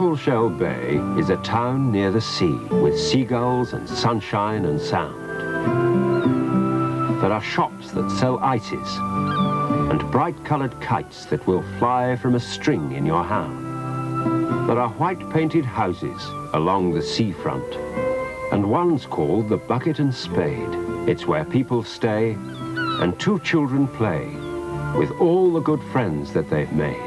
Cockleshell Bay is a town near the sea with seagulls and sunshine and sound. There are shops that sell ices and bright-coloured kites that will fly from a string in your hand. There are white-painted houses along the seafront, and one's called the Bucket and Spade. It's where people stay and two children play with all the good friends that they've made.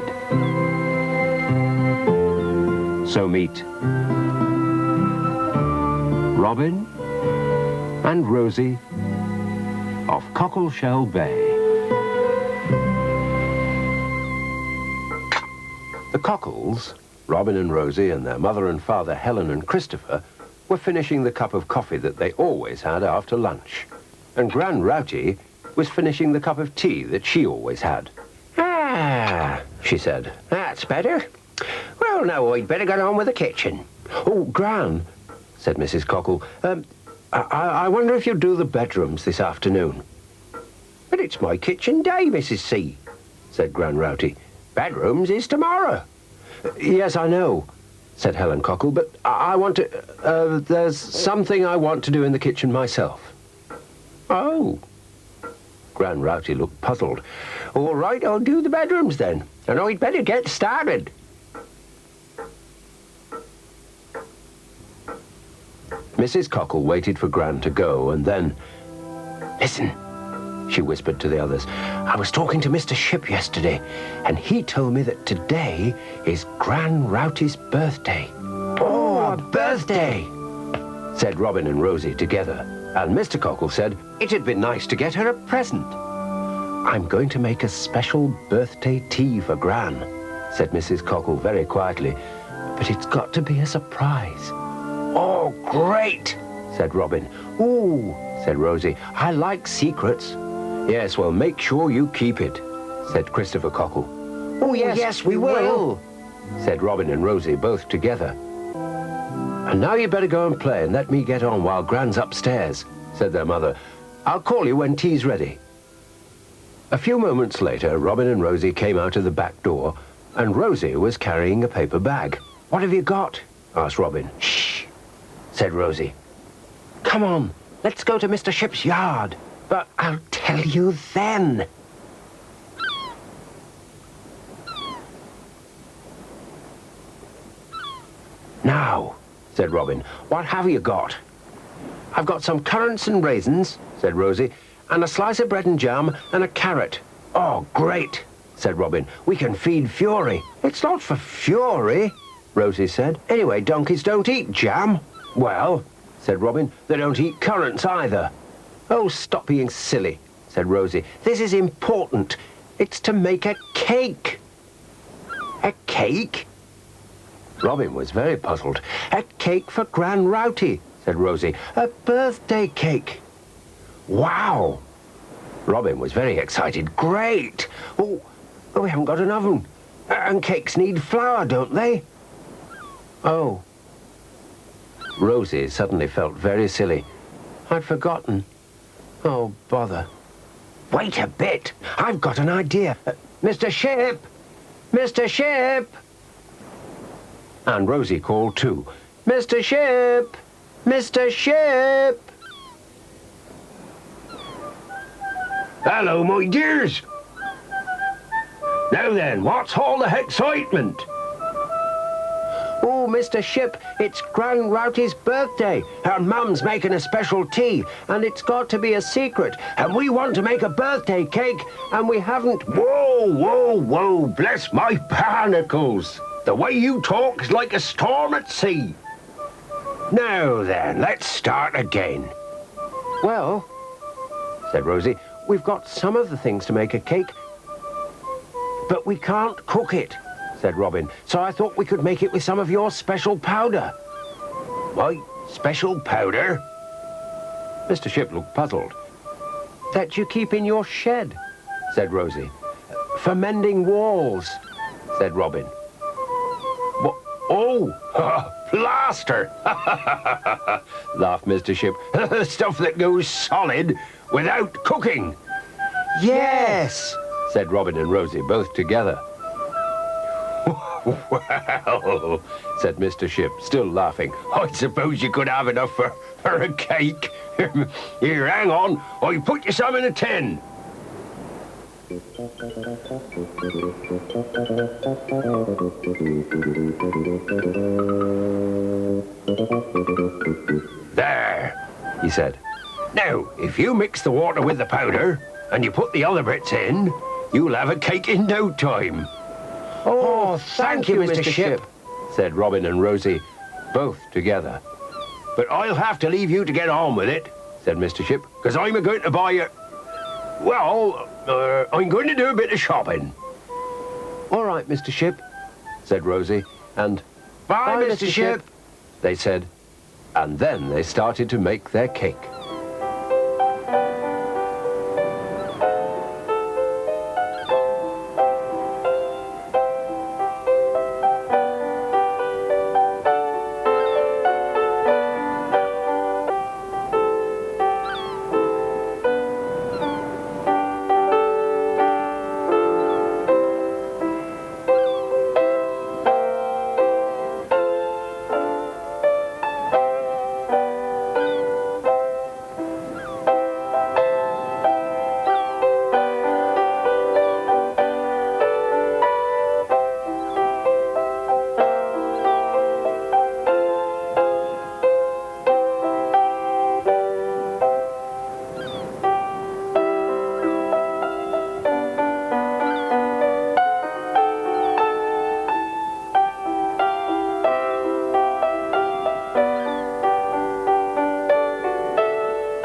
So meet Robin and Rosie of Cockleshell Bay. The Cockles, Robin and Rosie and their mother and father Helen and Christopher, were finishing the cup of coffee that they always had after lunch. And Gran Rowty was finishing the cup of tea that she always had. "Ah," she said, "that's better. Well, now I'd better get on with the kitchen." "Oh, Gran," said Mrs. Cockle, I wonder if you'd do the bedrooms this afternoon." "But it's my kitchen day, Mrs. C," said Gran Rowty. "Bedrooms is tomorrow." "Yes, I know," said Helen Cockle, "but I want to... there's something I want to do in the kitchen myself." "Oh." Gran Rowty looked puzzled. "All right, I'll do the bedrooms then, and I'd better get started." Mrs. Cockle waited for Gran to go, and then... "Listen," she whispered to the others. "I was talking to Mr. Ship yesterday, and he told me that today is Gran Rowty's birthday." "Oh, a birthday!" said Robin and Rosie together. And Mr. Cockle said it'd be nice to get her a present. "I'm going to make a special birthday tea for Gran," said Mrs. Cockle very quietly. "But it's got to be a surprise." "Oh, great!" said Robin. "Ooh," said Rosie, "I like secrets." "Yes, well, make sure you keep it," said Christopher Cockle. "Oh, yes, we will," said Robin and Rosie both together. "And now you better go and play and let me get on while Gran's upstairs," said their mother. "I'll call you when tea's ready." A few moments later, Robin and Rosie came out of the back door, and Rosie was carrying a paper bag. "What have you got?" asked Robin. "Shh," said Rosie. "Come on, let's go to Mr. Ship's yard." "But I'll tell you then." "Now," said Robin, "what have you got?" "I've got some currants and raisins," said Rosie, "and a slice of bread and jam and a carrot." "Oh, great," said Robin. "We can feed Fury." "It's not for Fury," Rosie said. "Anyway, donkeys don't eat jam." "Well," said Robin, "they don't eat currants either." "Oh, stop being silly," said Rosie. "This is important. It's to make a cake." "A cake?" Robin was very puzzled. "A cake for Gran Rowty," said Rosie. "A birthday cake." "Wow!" Robin was very excited. "Great! Oh, we haven't got an oven. And cakes need flour, don't they?" "Oh." Rosie suddenly felt very silly. "I'd forgotten. Oh, bother." "Wait a bit. I've got an idea. Mr. Ship! Mr. Ship!" And Rosie called too. "Mr. Ship! Mr. Ship!" "Hello, my dears. Now then, what's all the excitement?" "Oh, Mr. Ship, it's Gran Rowty's birthday. Her mum's making a special tea, and it's got to be a secret. And we want to make a birthday cake, and we haven't..." "Whoa, whoa, whoa, bless my barnacles. The way you talk is like a storm at sea. Now then, let's start again." "Well," said Rosie, "we've got some of the things to make a cake, but we can't cook it," said Robin. "So I thought we could make it with some of your special powder." "My special powder?" Mr. Ship looked puzzled. "That you keep in your shed," said Rosie. "For mending walls," said Robin. "Oh, plaster!" laughed Mr. Ship. "Stuff that goes solid without cooking." "Yes," said Robin and Rosie both together. Well, said Mr. Ship, still laughing, I suppose you could have enough for a cake. Here, hang on, I'll put you some in a tin. There, he said. Now, if you mix the water with the powder and you put the other bits in, you'll have a cake in no time. Oh, thank you, Mr. Ship, said Robin and Rosie, both together. But I'll have to leave you to get on with it, said Mr. Ship, because I'm going to buy a... Well, I'm going to do a bit of shopping. All right, Mr. Ship, said Rosie, and... Bye, Mr. Ship, they said, and then they started to make their cake.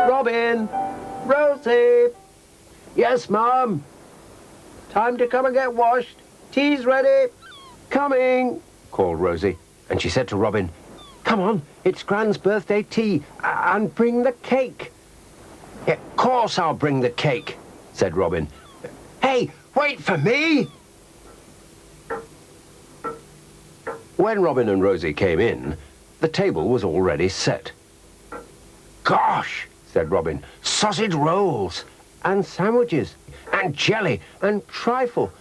Robin! Rosie! Yes, Mum? Time to come and get washed. Tea's ready. Coming, called Rosie, and she said to Robin, come on, it's Gran's birthday tea, and bring the cake. Yeah, of course I'll bring the cake, said Robin. Hey, wait for me! When Robin and Rosie came in, the table was already set. Gosh, said Robin, sausage rolls, And sandwiches, and jelly, and trifle,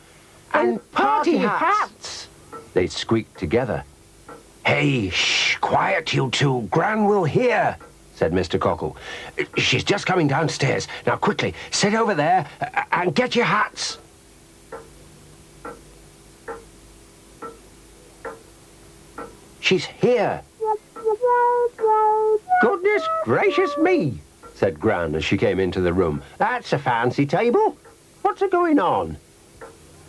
and party hats. They squeaked together. Hey, shh, quiet you two, Gran will hear, said Mr. Cockle. She's just coming downstairs. Now quickly, sit over there and get your hats. She's here. Goodness gracious me, said Gran as she came into the room. That's a fancy table. What's going on?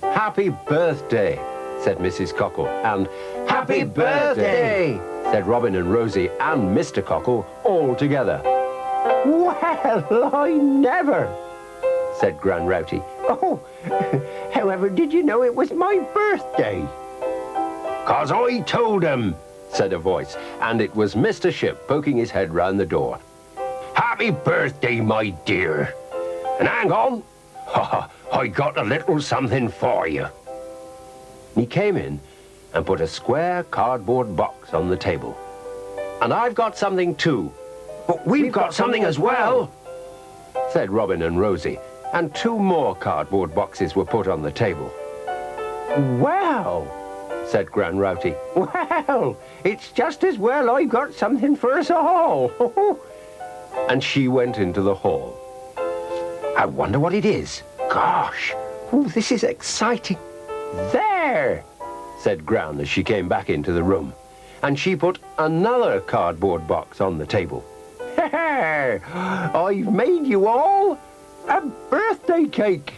Happy birthday, said Mrs. Cockle, and Happy birthday, said Robin and Rosie and Mr. Cockle all together. Well, I never, said Gran Rowty. Oh, however did you know it was my birthday? 'Cause I told him, said a voice, and it was Mr. Ship poking his head round the door. Happy birthday, my dear. And hang on, I got a little something for you. He came in and put a square cardboard box on the table. And I've got something too. But we've got something as well, said Robin and Rosie, and 2 more cardboard boxes were put on the table. Well, said Gran Rowty. well, it's just as well I've got something for us all. And she went into the hall. I wonder what it is. Gosh, This is exciting. there, said Gran as she came back into the room. And she put another cardboard box on the table. I've made you all a birthday cake.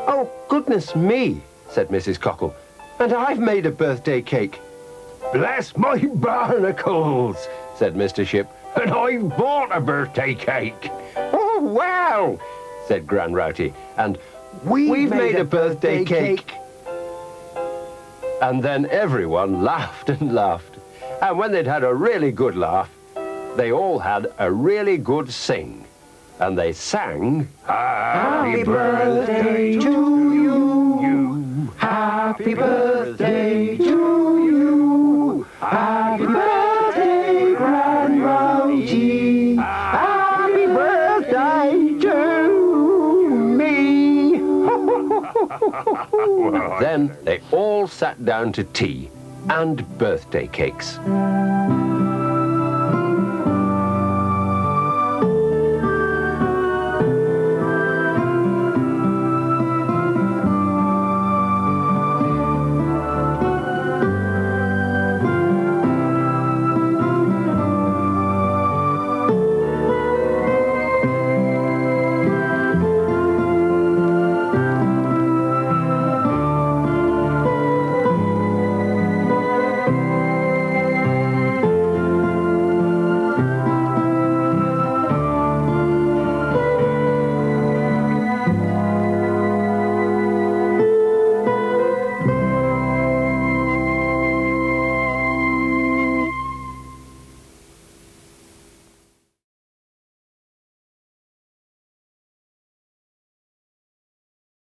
Oh, goodness me, said Mrs. Cockle. And I've made a birthday cake. Bless my barnacles, said Mr. Ship. And I've bought a birthday cake. Oh, wow, said Gran Rowty. And we've made a birthday cake. And then everyone laughed and laughed. And when they'd had a really good laugh, they all had a really good sing. And they sang, Happy birthday to you. Happy birthday to you. Happy birthday, Gran Rowty. Happy birthday to me. Then they all sat down to tea and birthday cakes.